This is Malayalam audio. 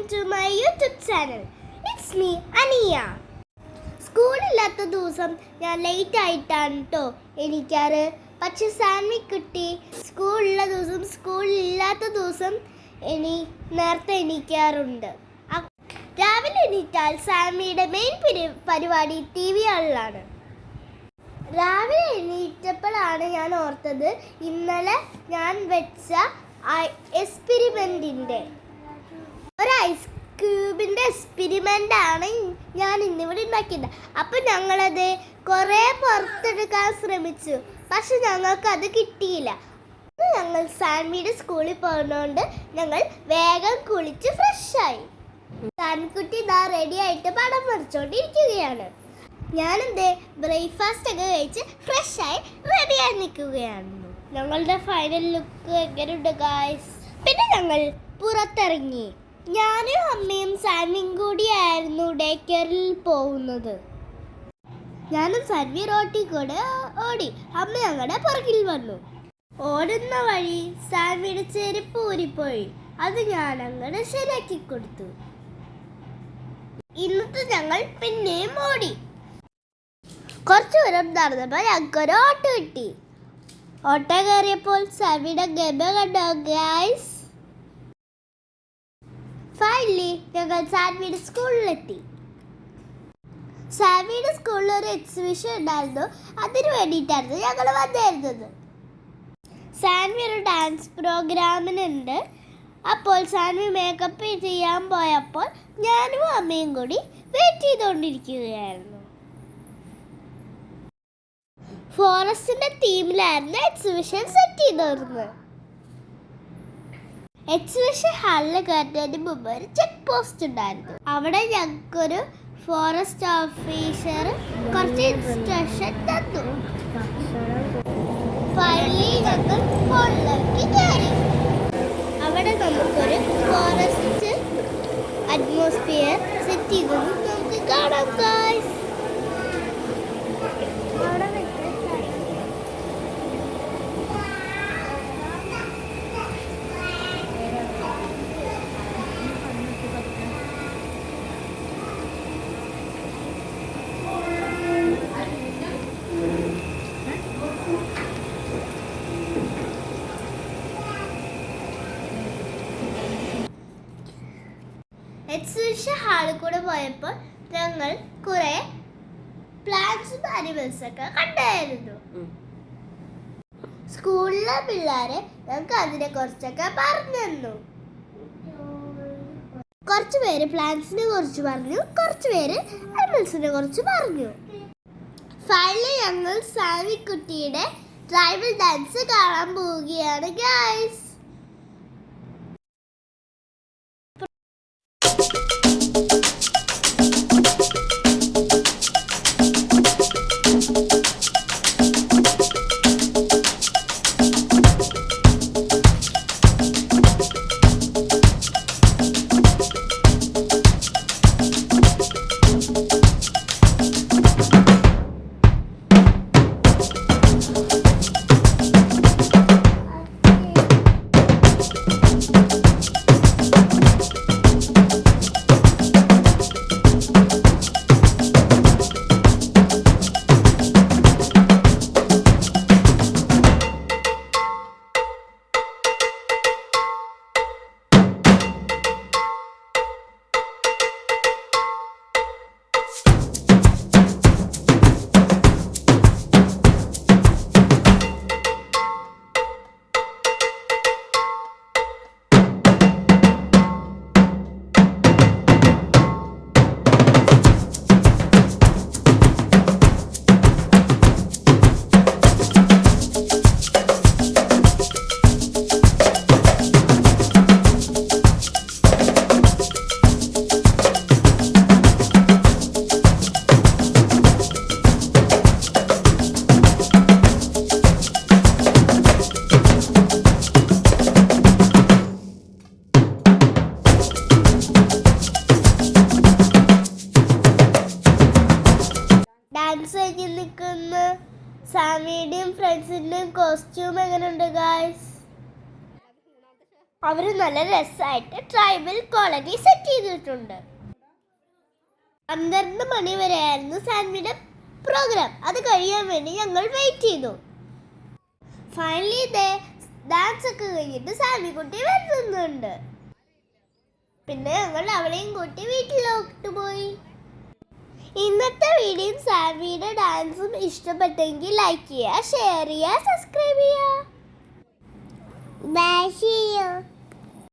to my YouTube channel. It's me, Aniya. സ്കൂളില്ലാത്ത ദിവസം ഞാൻ ലേറ്റ് ആയിട്ടാണ് കേട്ടോ എണീക്കാറ്. പക്ഷെ സാൻവി കുട്ടി സ്കൂളുള്ള ദിവസം സ്കൂളില്ലാത്ത ദിവസം നേരത്തെ എണീക്കാറുണ്ട്. രാവിലെ എണീറ്റാൽ സാൻവിയുടെ മെയിൻ പരിപാടി TV കാണലാണ്. രാവിലെ എണീറ്റപ്പോഴാണ് ഞാൻ ഓർത്തത് ഇന്നലെ ഞാൻ വെച്ച എക്സ്പെരിമെൻറ്റിൻ്റെ ഒരു ഐസ് ക്യൂബിൻ്റെ എക്സ്പെരിമെൻ്റ് ആണ് ഞാൻ ഇന്നിവിടെ ഉണ്ടാക്കിയത്. അപ്പം ഞങ്ങളത് കുറേ പുറത്തെടുക്കാൻ ശ്രമിച്ചു, പക്ഷെ ഞങ്ങൾക്കത് കിട്ടിയില്ല. ഞങ്ങൾ സാൻവിയുടെ സ്കൂളിൽ പോകുന്നതുകൊണ്ട് ഞങ്ങൾ വേഗം കുളിച്ച് ഫ്രഷായി. സാൻകുട്ടി ഇതാ റെഡി ആയിട്ട് പടം വരച്ചുകൊണ്ടിരിക്കുകയാണ്. ഞാനെന്തേ ബ്രേക്ക്ഫാസ്റ്റ് ഒക്കെ കഴിച്ച് ഫ്രഷായി റെഡിയായി നിൽക്കുകയായിരുന്നു. ഞങ്ങളുടെ ഫൈനൽ ലുക്ക് എങ്ങനെയുണ്ട് ഗായ്സ്? പിന്നെ ഞങ്ങൾ പുറത്തിറങ്ങി. ഞാനും അമ്മയും സാൻവിയും കൂടിയായിരുന്നു ഡേ കെയറിൽ പോകുന്നത്. ഞാനും സാൻവി റോട്ടിൽ കൂടെ ഓടി. അമ്മ ഞങ്ങളുടെ പുറകിൽ വന്നു. ഓടുന്ന വഴി സാൻവിയുടെ ചെരുപ്പ് ഊരിപ്പോയി. അത് ഞാൻ അങ്ങോട്ട് ശരിയാക്കി കൊടുത്തു. ഇന്നത്തെ ഞങ്ങൾ പിന്നെയും ഓടി. കുറച്ചു ദൂരം നടന്നപ്പോൾ ഞങ്ങൾക്കൊരു ഓട്ടോ കിട്ടി. ഓട്ടോ കയറിയപ്പോൾ സാൻവിയുടെ ഗമ കണ്ടോ ഗൈസ്? ഫൈനലി ഞങ്ങൾ സാൻവിയുടെ സ്കൂളിലെത്തി. സാൻവിയുടെ സ്കൂളിൽ ഒരു എക്സിബിഷൻ ഉണ്ടായിരുന്നു. അതിനു വേണ്ടിയിട്ടായിരുന്നു ഞങ്ങൾ വന്നിരുന്നത്. സാൻവി ഒരു ഡാൻസ് പ്രോഗ്രാമിനുണ്ട്. അപ്പോൾ സാൻവി മേക്കപ്പ് ചെയ്യാൻ പോയപ്പോൾ ഞാനും അമ്മയും കൂടി വെയിറ്റ് ചെയ്തുകൊണ്ടിരിക്കുകയായിരുന്നു. ഫോറസ്റ്റിന്റെ തീമിലായിരുന്നു എക്സിബിഷൻ സെറ്റ് ചെയ്തിരുന്നത്. എക്സിബിഷൻ ഹാളിൽ കയറുന്നതിന് മുമ്പ് ഒരു ചെക്ക് പോസ്റ്റ് ഉണ്ടായിരുന്നു. അവിടെ ഞങ്ങൾക്കൊരു ഫോറസ്റ്റ് ഓഫീസർ കുറച്ച് ഇൻസ്ട്രക്ഷൻ തന്നു. ഫൈനലി ഞങ്ങൾ ഹോളിലേക്ക് കയറി. അവിടെ നമുക്കൊരു ഫോറസ്റ്റ് അറ്റ്മോസ്ഫിയർ സെറ്റ് ചെയ്തത് നമുക്ക് കാണാം ഗൈസ്. എക്സിബിഷൻ ഹാളിൽ കൂടെ പോയപ്പോൾ ഞങ്ങൾ കുറെ പ്ലാന്റ്സും ആനിമൽസും ഒക്കെ കണ്ടായിരുന്നു. സ്കൂളിലെ പിള്ളേരെ ഞങ്ങൾക്ക് അതിനെ കുറിച്ചൊക്കെ പറഞ്ഞു തന്നു. കുറച്ച് പേര് പ്ലാന്റ്സിനെ കുറിച്ച് പറഞ്ഞു, കുറച്ച് പേര് ആനിമൽസിനെ കുറിച്ച് പറഞ്ഞു. ഫൈനലി ഞങ്ങൾ സാൻവി കുട്ടിയുടെ ട്രൈബൽ ഡാൻസ് കാണാൻ പോവുകയാണ് ഗൈസ്. ഡാൻസ് കഴിഞ്ഞ് നിൽക്കുന്ന സാൻവിയുടെയും ഫ്രണ്ട്സിൻ്റെയും കോസ്റ്റ്യൂം എങ്ങനെയുണ്ട് ഗായ്സ്? അവർ നല്ല രസമായിട്ട് ട്രൈബൽ കോളനി സെറ്റ് ചെയ്തിട്ടുണ്ട്. 12 മണി വരെയായിരുന്നു സാൻവിയുടെ പ്രോഗ്രാം. അത് കഴിയാൻ വേണ്ടി ഞങ്ങൾ വെയിറ്റ് ചെയ്തു. ഫൈനലി ഡാൻസ് ഒക്കെ കഴിഞ്ഞിട്ട് സാൻവിക്കുട്ടി വരുന്നുണ്ട്. പിന്നെ ഞങ്ങൾ അവളെയും കൂട്ടി വീട്ടിലോട്ട് പോയി. ഇന്നത്തെ വീഡിയോ സാൻവിയുടെ ഡാൻസും ഇഷ്ടപ്പെട്ടെങ്കിൽ ലൈക്ക് ചെയ്യുക, ഷെയർ ചെയ്യുക, സബ്സ്ക്രൈബ് ചെയ്യുക. Bye, see you.